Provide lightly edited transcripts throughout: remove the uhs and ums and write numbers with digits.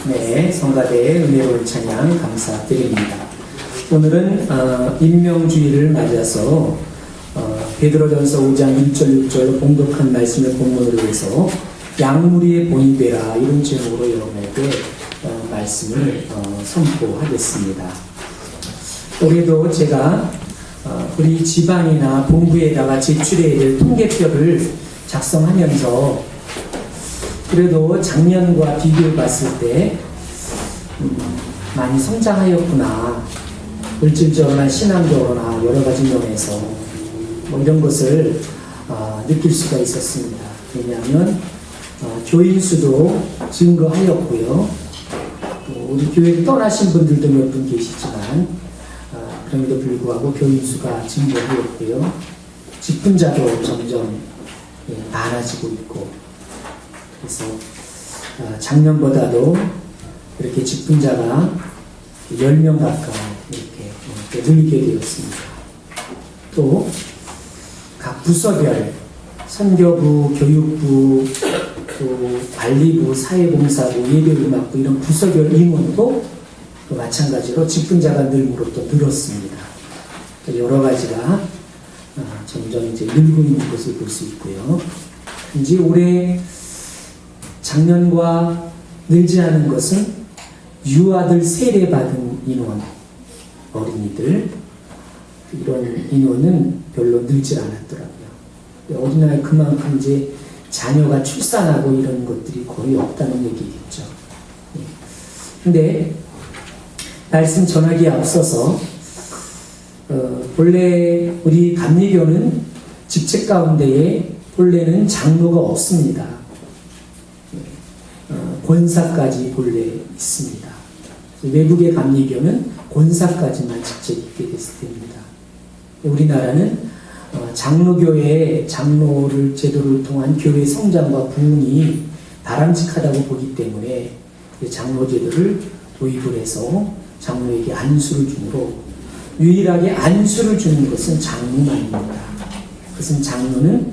네, 성가대의 은혜로운 찬양 감사드립니다. 오늘은 임명주의를 맞아서 베드로전서 5장 1절 6절로 봉독한 말씀을 본문으로 해서 양무리의 본이 되라, 이런 제목으로 여러분에게 말씀을 선포하겠습니다. 올해도 제가 우리 지방이나 본부에다가 제출해야 될 통계표를 작성하면서 그래도 작년과 비교해 봤을 때 많이 성장하였구나, 물질적으로나 신앙적으로나 여러 가지 면에서 이런 것을 느낄 수가 있었습니다. 왜냐하면 교인 수도 증거하였고요, 우리 교회를 떠나신 분들도 몇 분 계시지만 그럼에도 불구하고 교인 수가 증거하였고요, 직분자도 점점 많아지고 있고, 그래서 작년보다도 이렇게 직분자가 10명 가까이 이렇게 늘게 되었습니다. 또 각 부서별 선교부, 교육부, 또 관리부, 사회봉사부, 예배음악부 이런 부서별 임원도 또 마찬가지로 직분자가 늘므로 또 늘었습니다. 또 여러 가지가 점점 이제 늘고 있는 것을 볼 수 있고요. 이제 올해 작년과 늘지 않은 것은 유아들 세례받은 인원, 어린이들, 이런 인원은 별로 늘지 않았더라고요. 어린아이 그만큼 이제 자녀가 출산하고 이런 것들이 거의 없다는 얘기겠죠. 근데 말씀 전하기에 앞서서 본래 우리 감리교는 직책 가운데에 본래는 장로가 없습니다. 권사까지 본래 있습니다. 외국의 감리교는 권사까지만 직책이 있게 됐을 때입니다. 우리나라는 장로교회의 장로를 제도를 통한 교회 성장과 부흥이 바람직하다고 보기 때문에 장로 제도를 도입을 해서 장로에게 안수를 주므로 유일하게 안수를 주는 것은 장로만입니다. 그것은 장로는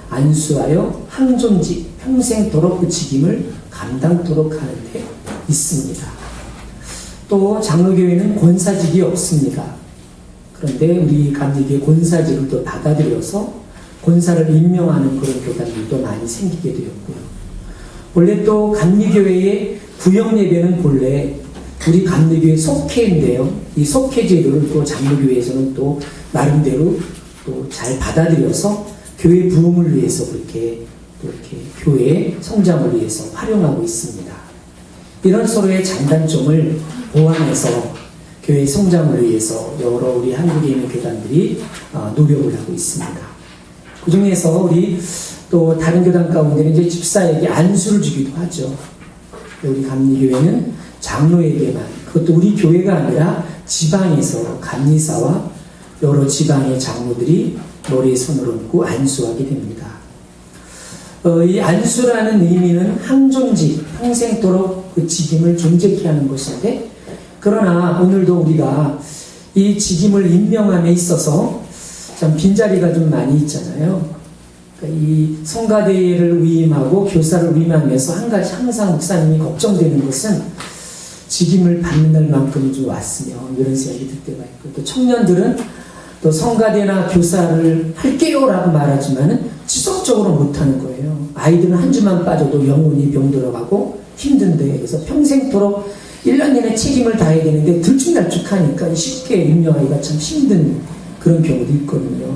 안수하여 항존직 평생도록 그 직임을 감당토록 하는 데 있습니다. 또 장로교회는 권사직이 없습니다. 그런데 우리 감리교회 권사직을 또 받아들여서 권사를 임명하는 그런 교단들도 많이 생기게 되었고요. 원래 또 감리교회의 구역예배는 본래 우리 감리교회 속회인데요, 이 속회 제도를 또 장로교회에서는 또 나름대로 또 잘 받아들여서 교회 부흥을 위해서 그렇게 교회의 성장을 위해서 활용하고 있습니다. 이런 서로의 장단점을 보완해서 교회 성장을 위해서 여러 우리 한국에 있는 교단들이 노력을 하고 있습니다. 그 중에서 우리 또 다른 교단 가운데는 이제 집사에게 안수를 주기도 하죠. 우리 감리교회는 장로에게만, 그것도 우리 교회가 아니라 지방에서 감리사와 여러 지방의 장로들이 머리에 손을 얹고 안수하게 됩니다. 이 안수라는 의미는 항존직, 평생도록 그 직임을 존재케 하는 것인데, 그러나 오늘도 우리가 이 직임을 임명함에 있어서 참 빈자리가 좀 많이 있잖아요. 그러니까 이 성가대를 위임하고 교사를 위임하면서 한 가지 항상 목사님이 걱정되는 것은 직임을 받는 날만큼 좀 왔으면, 이런 생각이 들 때가 있고, 또 청년들은 또 성가대나 교사를 할게요라고 말하지만은 지속적으로 못하는 거예요. 아이들은 한 주만 빠져도 영혼이 병들어가고 힘든데, 그래서 평생토록 1년 내내 책임을 다해야 되는데 들쭉날쭉하니까 쉽게 임명하기가 참 힘든 그런 경우도 있거든요.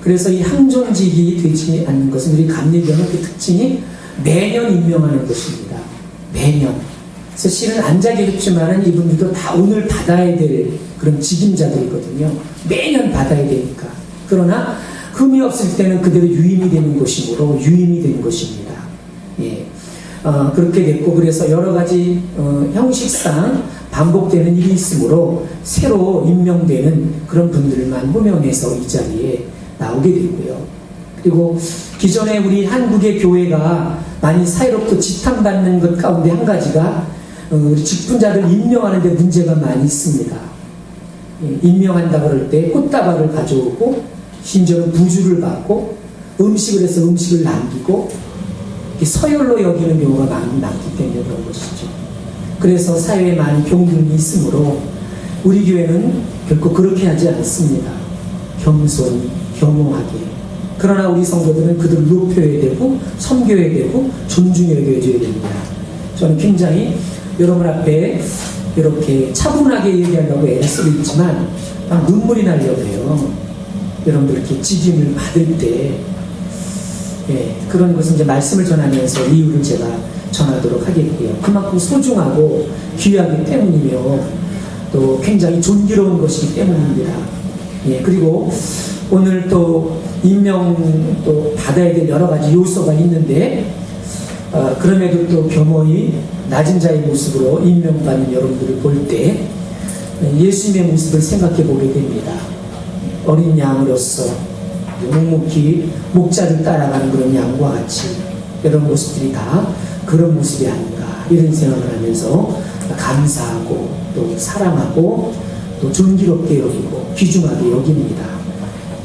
그래서 이 항존직이 되지 않는 것은 우리 감리교는 그 특징이 매년 임명하는 것입니다. 매년. 그래서 실은 안자계급지만은 이분들도 다 오늘 받아야 될 그런 직임자들이거든요. 매년 받아야 되니까. 그러나 흠이 없을 때는 그대로 유임이 되는 것이므로 유임이 되는 것입니다. 예. 그렇게 됐고, 그래서 여러 가지 형식상 반복되는 일이 있으므로 새로 임명되는 그런 분들만 호명해서 이 자리에 나오게 되고요. 그리고 기존에 우리 한국의 교회가 많이 사이롭고 지탄받는 것 가운데 한 가지가 우리 직분자를 임명하는 데 문제가 많이 있습니다. 임명한다 그럴 때 꽃다발을 가져오고 심지어는 부주를 받고 음식을 해서 음식을 남기고 서열로 여기는 경우가 많기 때문에 그런 것이죠. 그래서 사회에 많은 병등이 있으므로 우리 교회는 결코 그렇게 하지 않습니다. 겸손히, 겸허하게. 그러나 우리 성도들은 그들을 높여야 되고 섬겨야 되고 존중해 여겨줘야 됩니다. 저는 굉장히 여러분 앞에 이렇게 차분하게 얘기하려고 애를 쓰고 있지만 막 눈물이 나려고 해요. 여러분들 이렇게 직임을 받을 때 그런 것은 이제 말씀을 전하면서 이유를 제가 전하도록 하겠고요. 그만큼 소중하고 귀하기 때문이며 또 굉장히 존귀로운 것이기 때문입니다. 그리고 오늘 또 임명 또 받아야 될 여러 가지 요소가 있는데 그럼에도 또 겸허히 낮은 자의 모습으로 임명받는 여러분들을 볼 때 예수님의 모습을 생각해 보게 됩니다. 어린 양으로서 묵묵히 목자를 따라가는 그런 양과 같이 이런 모습들이 다 그런 모습이 아닌가 이런 생각을 하면서 감사하고 또 사랑하고 또 존귀롭게 여기고 귀중하게 여깁니다.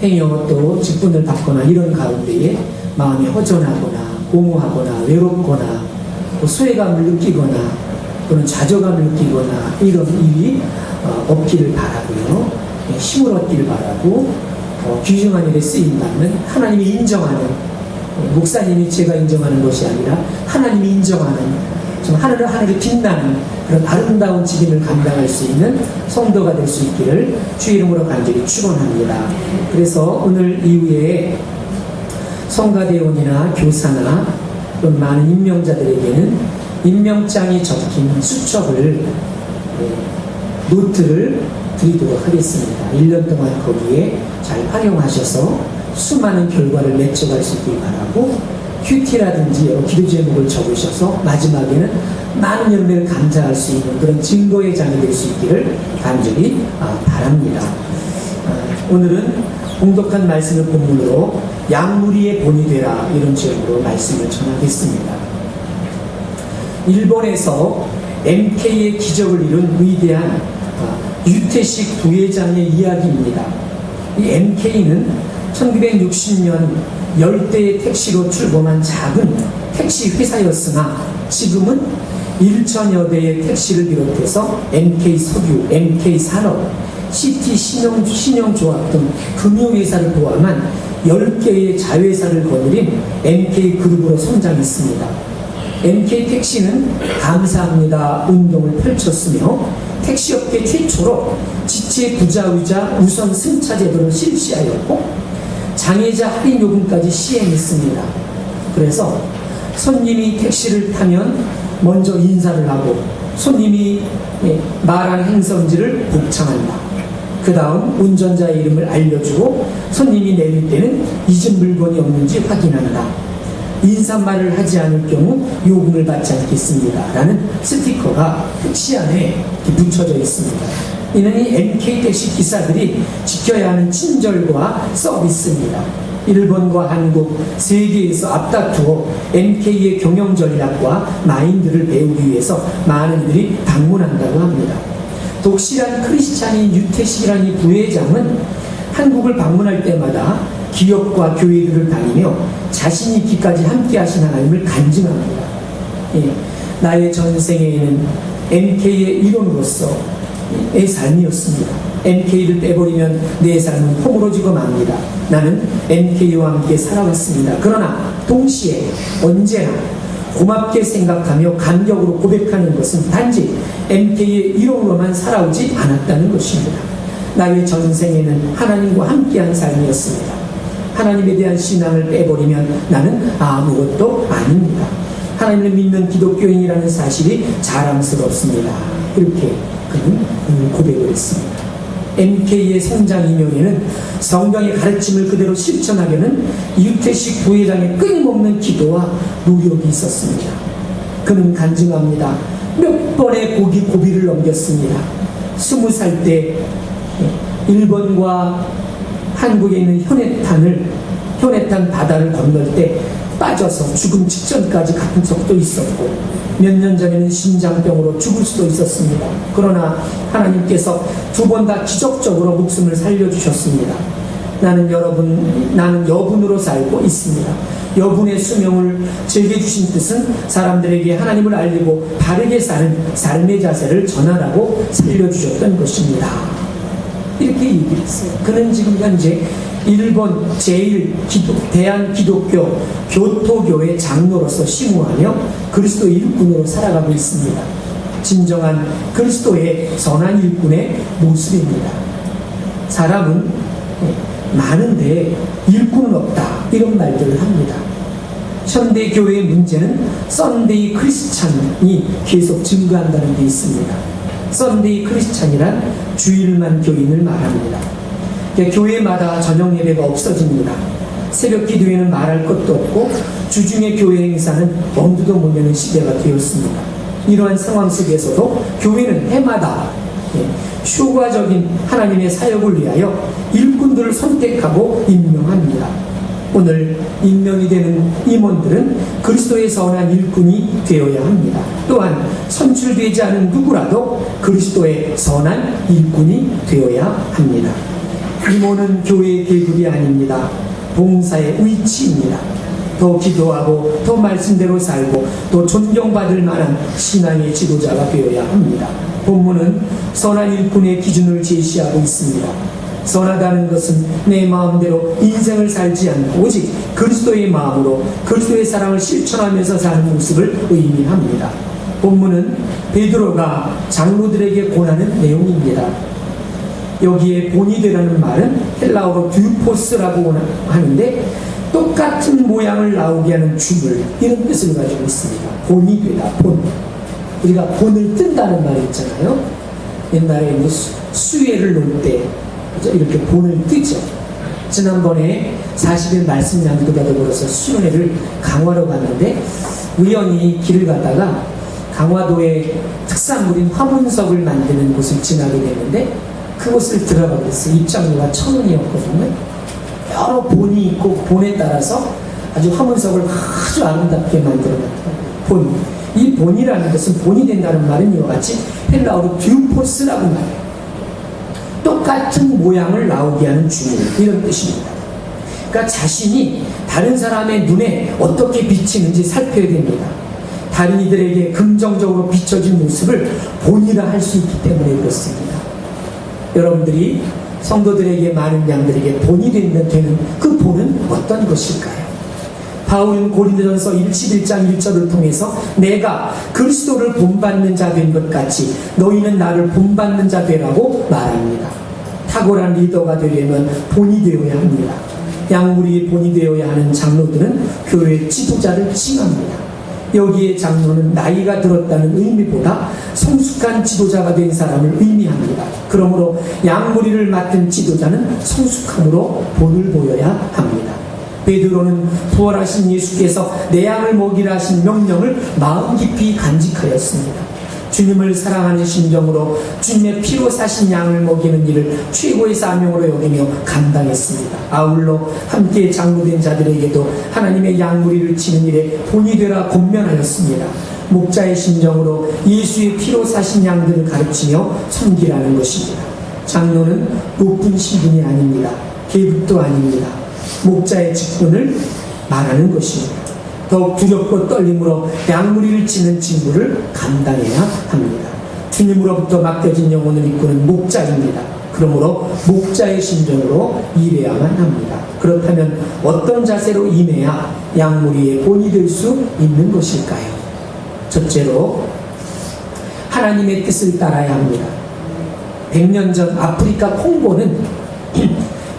행여 또 직분을 받거나 이런 가운데에 마음이 허전하거나 공허하거나 외롭거나 또 소외감을 느끼거나 또는 좌절감을 느끼거나 이런 일이 없기를 바라고요. 힘을 얻기를 바라고 귀중한 일에 쓰임받는 하나님이 인정하는 목사님이 제가 인정하는 것이 아니라 하나님이 인정하는 좀 하늘을 빛나는 그런 아름다운 직임을 감당할 수 있는 성도가 될 수 있기를 주의 이름으로 간절히 축원합니다. 그래서 오늘 이후에 성가대원이나 교사나 또는 많은 임명자들에게는 임명장이 적힌 수첩을 노트를 드리도록 하겠습니다. 1년 동안 거기에 잘 활용하셔서 수많은 결과를 맺어갈 수 있길 바라고 큐티라든지 여러 기도 제목을 적으셔서 마지막에는 많은 열매를 감사할 수 있는 그런 증거의 장이 될 수 있기를 간절히 바랍니다. 오늘은 공독한 말씀을 본문으로 양무리의 본이 되라 이런 제목으로 말씀을 전하겠습니다. 일본에서 MK의 기적을 이룬 위대한 유태식 부회장의 이야기입니다. 이 MK는 1960년 10대의 택시로 출범한 작은 택시 회사였으나 지금은 1천여 대의 택시를 비롯해서 MK석유, MK산업, CT신용조합 등 금융회사를 포함한 10개의 자회사를 거느린 MK그룹으로 성장했습니다. MK택시는 감사합니다 운동을 펼쳤으며 택시업계 최초로 지체 부자의자 우선 승차 제도를 실시하였고 장애자 할인 요금까지 시행했습니다. 그래서 손님이 택시를 타면 먼저 인사를 하고 손님이 말한 행선지를 복창한다. 그 다음 운전자의 이름을 알려주고 손님이 내릴 때는 잊은 물건이 없는지 확인한다. 인사말을 하지 않을 경우 요금을 받지 않겠습니다. 라는 스티커가 택시 안에 붙여져 있습니다. 이는 이 MK택시 기사들이 지켜야 하는 친절과 서비스입니다. 일본과 한국, 세계에서 앞다투어 MK의 경영 전략과 마인드를 배우기 위해서 많은 이들이 방문한다고 합니다. 독실한 크리스찬인 유태식이라는 이 부회장은 한국을 방문할 때마다 기업과 교회들을 다니며 자신이 있기까지 함께 하신 하나님을 간증합니다. 나의 전생에는 MK의 일원으로서 내 삶이었습니다. MK를 빼버리면 내 삶은 허물어지고 맙니다. 나는 MK와 함께 살아왔습니다. 그러나 동시에 언제나 고맙게 생각하며 감격으로 고백하는 것은 단지 MK의 일원으로만 살아오지 않았다는 것입니다. 나의 전생에는 하나님과 함께한 삶이었습니다. 하나님에 대한 신앙을 빼버리면 나는 아무것도 아닙니다. 하나님을 믿는 기독교인이라는 사실이 자랑스럽습니다. 이렇게 그는 고백을 했습니다. MK의 성장 이명에는 성경의 가르침을 그대로 실천하려는 유태식 부회장의 끊임없는 기도와 노력이 있었습니다. 그는 간증합니다. 몇 번의 고비를 넘겼습니다. 20살 때 일본과 한국에 있는 현해탄 바다를 건널 때 빠져서 죽음 직전까지 갔던 적도 있었고 몇 년 전에는 심장병으로 죽을 수도 있었습니다. 그러나 하나님께서 2번 다 기적적으로 목숨을 살려주셨습니다. 나는 여분으로 살고 있습니다. 여분의 수명을 제게 주신 뜻은 사람들에게 하나님을 알리고 바르게 사는 삶의 자세를 전하라고 살려주셨던 것입니다. 이렇게 얘기를 했어요. 그는 지금 현재 일본 대한기독교 교토교회 장로로서 심우하며 그리스도 일꾼으로 살아가고 있습니다. 진정한 그리스도의 선한 일꾼의 모습입니다. 사람은 많은데 일꾼은 없다, 이런 말들을 합니다. 현대 교회의 문제는 썬데이 크리스찬이 계속 증가한다는 게 있습니다. 썬데이 크리스찬이란 주일만 교인을 말합니다. 교회마다 저녁 예배가 없어집니다. 새벽 기도회는 말할 것도 없고 주중의 교회 행사는 엄두도 못 내는 시대가 되었습니다. 이러한 상황 속에서도 교회는 해마다 효과적인 하나님의 사역을 위하여 일꾼들을 선택하고 임명합니다. 오늘 임명이 되는 임원들은 그리스도의 선한 일꾼이 되어야 합니다. 또한 선출되지 않은 누구라도 그리스도의 선한 일꾼이 되어야 합니다. 임원은 교회의 계급이 아닙니다. 봉사의 위치입니다. 더 기도하고 더 말씀대로 살고 또 존경받을 만한 신앙의 지도자가 되어야 합니다. 본문은 선한 일꾼의 기준을 제시하고 있습니다. 선하다는 것은 내 마음대로 인생을 살지 않고 오직 그리스도의 마음으로 그리스도의 사랑을 실천하면서 사는 모습을 의미합니다. 본문은 베드로가 장로들에게 권하는 내용입니다. 여기에 본이 되라는 말은 헬라어로 듀포스라고 하는데 똑같은 모양을 나오게 하는 줌을, 이런 뜻을 가지고 있습니다. 본이 되다, 본. 우리가 본을 뜬다는 말이 있잖아요. 옛날에 수혜를 놓을 때 이렇게 본을 뜨죠. 지난번에 40일 말씀 양도가 더불어서 수련회를 강화로 갔는데 우연히 길을 가다가 강화도의 특산물인 화문석을 만드는 곳을 지나게 됐는데 그곳을 들어가게 됐어요. 입장료가 1,000원이었거든요. 여러 본이 있고 본에 따라서 아주 화문석을 아주 아름답게 만들어놨더라고요. 본. 이 본이라는 것은, 본이 된다는 말은 이와 같이 헬라어로 듀포스라고 말해요. 똑같은 모양을 나오게 하는 주문, 이런 뜻입니다. 그러니까 자신이 다른 사람의 눈에 어떻게 비치는지 살펴야 됩니다. 다른 이들에게 긍정적으로 비춰진 모습을 본이라 할 수 있기 때문에 그렇습니다. 여러분들이 성도들에게, 많은 양들에게 본이 되는 그 본은 어떤 것일까요? 바울은 고린도전서 11장 1절을 통해서 내가 그리스도를 본받는 자 된 것 같이 너희는 나를 본받는 자 되라고 말합니다. 탁월한 리더가 되려면 본이 되어야 합니다. 양무리의 본이 되어야 하는 장로들은 교회 지도자를 칭합니다. 여기에 장로는 나이가 들었다는 의미보다 성숙한 지도자가 된 사람을 의미합니다. 그러므로 양무리를 맡은 지도자는 성숙함으로 본을 보여야 합니다. 베드로는 부활하신 예수께서 내 양을 먹이라 하신 명령을 마음 깊이 간직하였습니다. 주님을 사랑하는 심정으로 주님의 피로 사신 양을 먹이는 일을 최고의 사명으로 여기며 감당했습니다. 아울러 함께 장로된 자들에게도 하나님의 양무리를 치는 일에 본이 되라 권면하였습니다. 목자의 심정으로 예수의 피로 사신 양들을 가르치며 섬기라는 것입니다. 장로는 높은 신분이 아닙니다. 계급도 아닙니다. 목자의 직분을 말하는 것입니다. 더욱 두렵고 떨림으로 양무리를 치는 직무를 감당해야 합니다. 주님으로부터 맡겨진 영혼을 이끄는 목자입니다. 그러므로 목자의 심정으로 일해야만 합니다. 그렇다면 어떤 자세로 임해야 양무리의 본이 될 수 있는 것일까요? 첫째로 하나님의 뜻을 따라야 합니다. 100년 전 아프리카 콩고는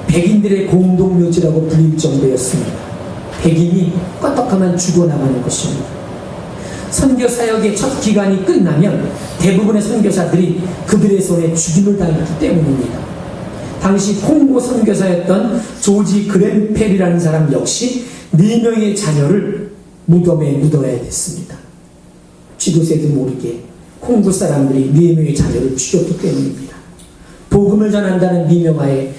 백인들의 공동묘지라고 불릴 정도였습니다. 백인이 껐떡하면 죽어나가는 것입니다. 선교 사역의 첫 기간이 끝나면 대부분의 선교사들이 그들의 손에 죽임을 당했기 때문입니다. 당시 콩고 선교사였던 조지 그랜펠이라는 사람 역시 4명의 자녀를 무덤에 묻어야 됐습니다. 쥐도새도 모르게 콩고 사람들이 4명의 자녀를 죽였기 때문입니다. 복음을 전한다는 미명하에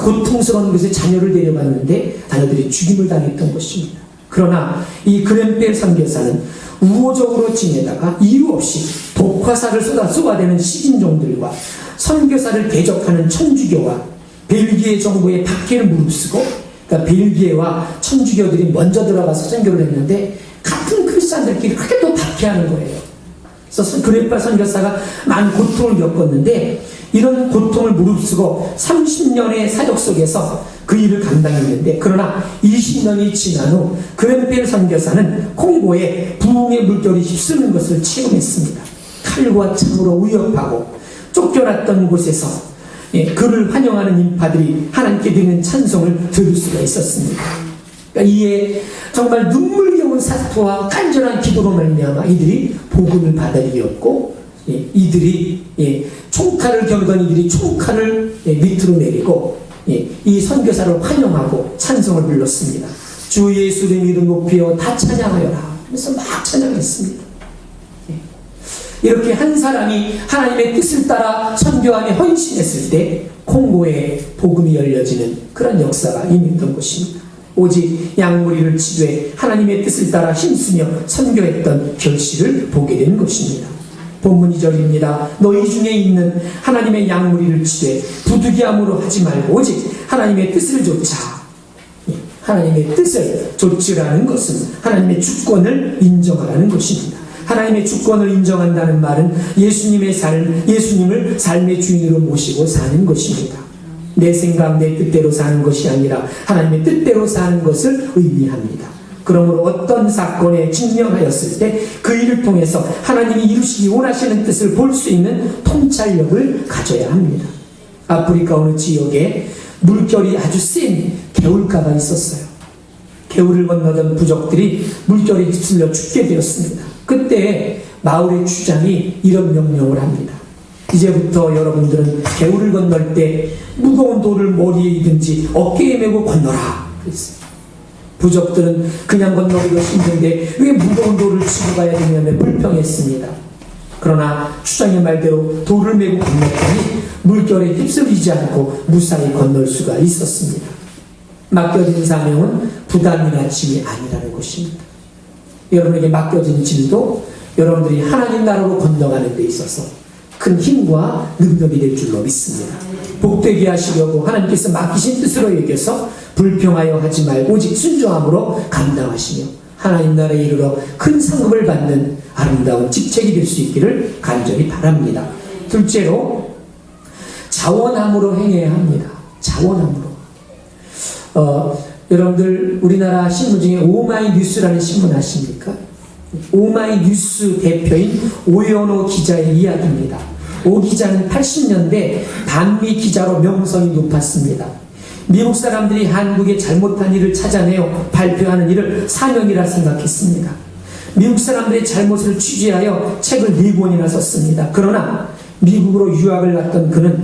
고통스러운 곳에 자녀를 데려갔는데 자녀들이 죽임을 당했던 것입니다. 그러나 이 그랜펠 선교사는 우호적으로 지내다가 이유 없이 독화살을 쏟아대는 시진종들과 선교사를 대적하는 천주교와 벨기에 정부의 박해를 무릅쓰고 그러니까 벨기에와 천주교들이 먼저 들어가서 선교를 했는데 같은 크리스찬들끼리 그렇게 또 박해하는 거예요. 그래서 그레파 선교사가 많은 고통을 겪었는데 이런 고통을 무릅쓰고 30년의 사역 속에서 그 일을 감당했는데, 그러나 20년이 지난 후 그레파 선교사는 콩고에 부흥의 물결이 휩쓰는 것을 체험했습니다. 칼과 창으로 위협하고 쫓겨났던 곳에서 그를 환영하는 인파들이 하나님께 드리는 찬송을 들을 수가 있었습니다. 그러니까 이에 정말 눈물겨운 사투와 간절한 기도로 말미암아 이들이 복음을 받아들였고, 이들이 총칼을 겨누던 이들이 총칼을 밑으로 내리고 이 선교사를 환영하고 찬송을 불렀습니다. 주 예수의 이름 높여 다 찬양하여라 하면서 막 찬양했습니다. 이렇게 한 사람이 하나님의 뜻을 따라 선교하며 헌신했을 때 콩고에 복음이 열려지는 그런 역사가 임했던 것입니다. 오직 양무리를 치되 하나님의 뜻을 따라 힘쓰며 선교했던 결실을 보게 된 것입니다. 본문 2절입니다. 너희 중에 있는 하나님의 양무리를 치되 부득이함으로 하지 말고 오직 하나님의 뜻을 좇아. 하나님의 뜻을 좇으라는 것은 하나님의 주권을 인정하라는 것입니다. 하나님의 주권을 인정한다는 말은 예수님을 삶의 주인으로 모시고 사는 것입니다. 내 생각, 내 뜻대로 사는 것이 아니라 하나님의 뜻대로 사는 것을 의미합니다. 그러므로 어떤 사건에 직면하였을 때 그 일을 통해서 하나님이 이루시기 원하시는 뜻을 볼 수 있는 통찰력을 가져야 합니다. 아프리카 어느 지역에 물결이 아주 센 개울가가 있었어요. 개울을 건너던 부족들이 물결에 휩쓸려 죽게 되었습니다. 그때 마을의 주장이 이런 명령을 합니다. 이제부터 여러분들은 개울을 건널 때 무거운 돌을 머리에 이든지 어깨에 메고 건너라 그랬어요. 부족들은 그냥 건너기도 힘든데 왜 무거운 돌을 치고 가야 되냐며 불평했습니다. 그러나 주장의 말대로 돌을 메고 건넜더니 물결에 휩쓸리지 않고 무사히 건널 수가 있었습니다. 맡겨진 사명은 부담이나 짐이 아니라는 것입니다. 여러분에게 맡겨진 짐도 여러분들이 하나님 나라로 건너가는 데 있어서 큰 힘과 능력이 될 줄로 믿습니다. 복되게 하시려고 하나님께서 맡기신 뜻으로 여겨서 불평하여 하지 말고 오직 순종함으로 감당하시며 하나님 나라에 이르러 큰 상급을 받는 아름다운 직책이 될 수 있기를 간절히 바랍니다. 둘째로 자원함으로 행해야 합니다. 자원함으로. 여러분들 우리나라 신문 중에 오마이뉴스라는 신문 아십니까? 오마이뉴스 대표인 오연호 기자의 이야기입니다. 오 기자는 80년대 반미 기자로 명성이 높았습니다. 미국 사람들이 한국의 잘못한 일을 찾아내어 발표하는 일을 사명이라 생각했습니다. 미국 사람들의 잘못을 취재하여 책을 4권이나 썼습니다. 그러나 미국으로 유학을 갔던 그는